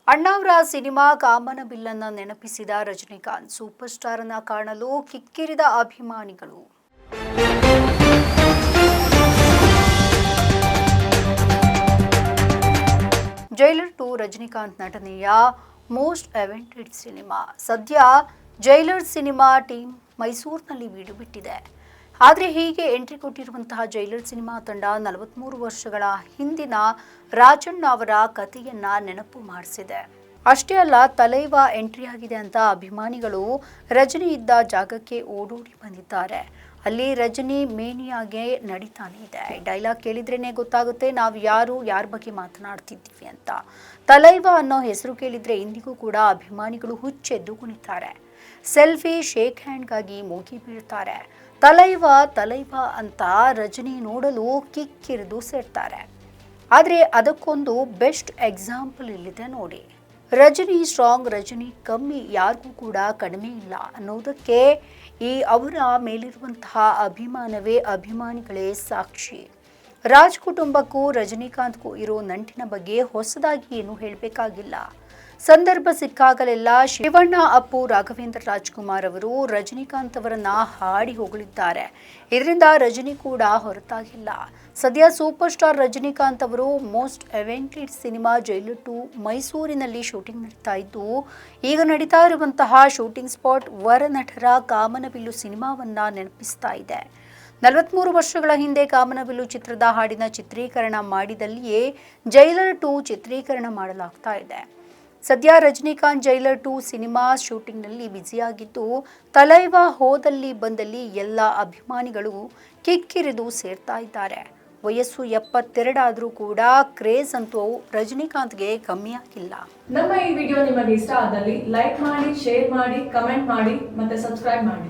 ಅಣ್ಣಾವ್ರ cinema ಕಾಮನಬಿಲ್ಲನ್ನ ನೆನಪಿಸಿದ Rajinikanth. Super star ಅನ್ನ ಕಾಣಲು ಕಿಕ್ಕಿರಿದ ಅಭಿಮಾನಿಗಳು. ಜೈಲರ್ 2 ರಜನಿಕಾಂತ್ ನಟನೆಯ ಮೋಸ್ಟ್ ಅವೆಂಟೆಡ್ ಸಿನಿಮಾ. ಸದ್ಯ ಜೈಲರ್ ಸಿನಿಮಾ ಟೀಮ್ ಮೈಸೂರಿನಲ್ಲಿ ಬೀಡು ಬಿಟ್ಟಿದೆ. ಆದರೆ ಹೀಗೆ ಎಂಟ್ರಿ ಕೊಟ್ಟಿರುವಂತಹ ಜೈಲರ್ ಸಿನಿಮಾ ತಂಡ 43 ವರ್ಷಗಳ ಹಿಂದಿನ ರಾಜಣ್ಣ ಅವರ ಕಥೆಯನ್ನ ನೆನಪು ಮಾಡಿಸಿದೆ. ಅಷ್ಟೇ ಅಲ್ಲ, ತಲೈವ ಎಂಟ್ರಿ ಆಗಿದೆ ಅಂತ ಅಭಿಮಾನಿಗಳು ರಜನಿ ಇದ್ದ ಜಾಗಕ್ಕೆ ಓಡೋಡಿ ಬಂದಿದ್ದಾರೆ. ಅಲ್ಲಿ ರಜನಿ ಮೇನಿಯಾಗೆ ನಡೀತಾನೆ ಇದೆ. ಡೈಲಾಗ್ ಕೇಳಿದ್ರೇನೆ ಗೊತ್ತಾಗುತ್ತೆ ನಾವು ಯಾರ ಬಗ್ಗೆ ಮಾತನಾಡ್ತಿದ್ದೀವಿ ಅಂತ. ತಲೈವ ಅನ್ನೋ ಹೆಸರು ಕೇಳಿದ್ರೆ ಇಂದಿಗೂ ಕೂಡ ಅಭಿಮಾನಿಗಳು ಹುಚ್ಚೆದ್ದು ಕುಣಿತಾರೆ. ಸೆಲ್ಫಿ, ಶೇಕ್ ಹ್ಯಾಂಡ್ಗಾಗಿ ಮೂಗಿ ಬೀಳ್ತಾರೆ. ತಲೈವ ಅಂತ ರಜನಿ ನೋಡಲು ಕಿಕ್ಕಿರಿದು ಸೇರ್ತಾರೆ. ಆದರೆ ಅದಕ್ಕೊಂದು ಬೆಸ್ಟ್ ಎಕ್ಸಾಂಪಲ್ ಇಲ್ಲಿದೆ ನೋಡಿ. ರಜನಿ ಸ್ಟ್ರಾಂಗ್, ರಜನಿ ಕಮ್ಮಿ, ಯಾರಿಗೂ ಕೂಡ ಕಡಿಮೆ ಇಲ್ಲ ಅನ್ನೋದಕ್ಕೆ ಈ ಅವರ ಮೇಲಿರುವಂತಹ ಅಭಿಮಾನವೇ, ಅಭಿಮಾನಿಗಳೇ ಸಾಕ್ಷಿ. ರಾಜ್ ಕುಟುಂಬಕ್ಕೂ ರಜನಿಕಾಂತ್ಗೂ ಇರೋ ನಂಟಿನ ಬಗ್ಗೆ ಹೊಸದಾಗಿ ಏನು ಹೇಳಬೇಕಾಗಿಲ್ಲ. ಸಂದರ್ಭ ಸಿಕ್ಕಾಗಲೆಲ್ಲ ಶಿವಣ್ಣ, ಅಪ್ಪು, ರಾಘವೇಂದ್ರ ರಾಜ್ಕುಮಾರ್ ಅವರು ರಜನಿಕಾಂತ್ ಅವರನ್ನ ಹಾಡಿ ಹೊಗಳಿದ್ದಾರೆ. ಇದರಿಂದ ರಜನಿ ಕೂಡ ಹೊರತಾಗಿಲ್ಲ. ಸದ್ಯ ಸೂಪರ್ ಸ್ಟಾರ್ ರಜನಿಕಾಂತ್ ಅವರು ಮೋಸ್ಟ್ ಅವೆಂಟೆಡ್ ಸಿನಿಮಾ ಜೈಲರ್ 2 ಮೈಸೂರಿನಲ್ಲಿ ಶೂಟಿಂಗ್ ನಡೀತಾ ಇದ್ದು, ಈಗ ನಡೀತಾ ಇರುವಂತಹ ಶೂಟಿಂಗ್ ಸ್ಪಾಟ್ ವರನಟರ ಕಾಮನಬಿಲ್ಲು ಸಿನಿಮಾವನ್ನ ನೆನಪಿಸ್ತಾ ಇದೆ. 43 ವರ್ಷಗಳ ಹಿಂದೆ ಕಾಮನಬಿಲ್ಲು ಚಿತ್ರದ ಹಾಡಿನ ಚಿತ್ರೀಕರಣ ಮಾಡಿದಲ್ಲಿಯೇ ಜೈಲರ್ 2 ಚಿತ್ರೀಕರಣ ಮಾಡಲಾಗ್ತಾ ಇದೆ. ಸದ್ಯ ರಜನಿಕಾಂತ್ ಜೈಲರ್ 2 ಸಿನಿಮಾ ಶೂಟಿಂಗ್ನಲ್ಲಿ ಬ್ಯುಸಿಯಾಗಿದ್ದು, ತಲೈವ ಹೋದಲ್ಲಿ ಬಂದಲ್ಲಿ ಎಲ್ಲ ಅಭಿಮಾನಿಗಳು ಕಿಕ್ಕಿರಿದು ಸೇರ್ತಾ ಇದ್ದಾರೆ. ವಯಸ್ಸು 72 ಆದರೂ ಕೂಡ ಕ್ರೇಜ್ ಅಂತೂ ರಜನಿಕಾಂತ್ಗೆ ಕಮ್ಮಿ ಆಗಿಲ್ಲ. ನಮ್ಮ ಈ ವಿಡಿಯೋ ನಿಮಗೆ ಇಷ್ಟ ಆದಲ್ಲಿ ಲೈಕ್ ಮಾಡಿ, ಶೇರ್ ಮಾಡಿ, ಕಮೆಂಟ್ ಮಾಡಿ ಮತ್ತೆ ಸಬ್ಸ್ಕ್ರೈಬ್ ಮಾಡಿ.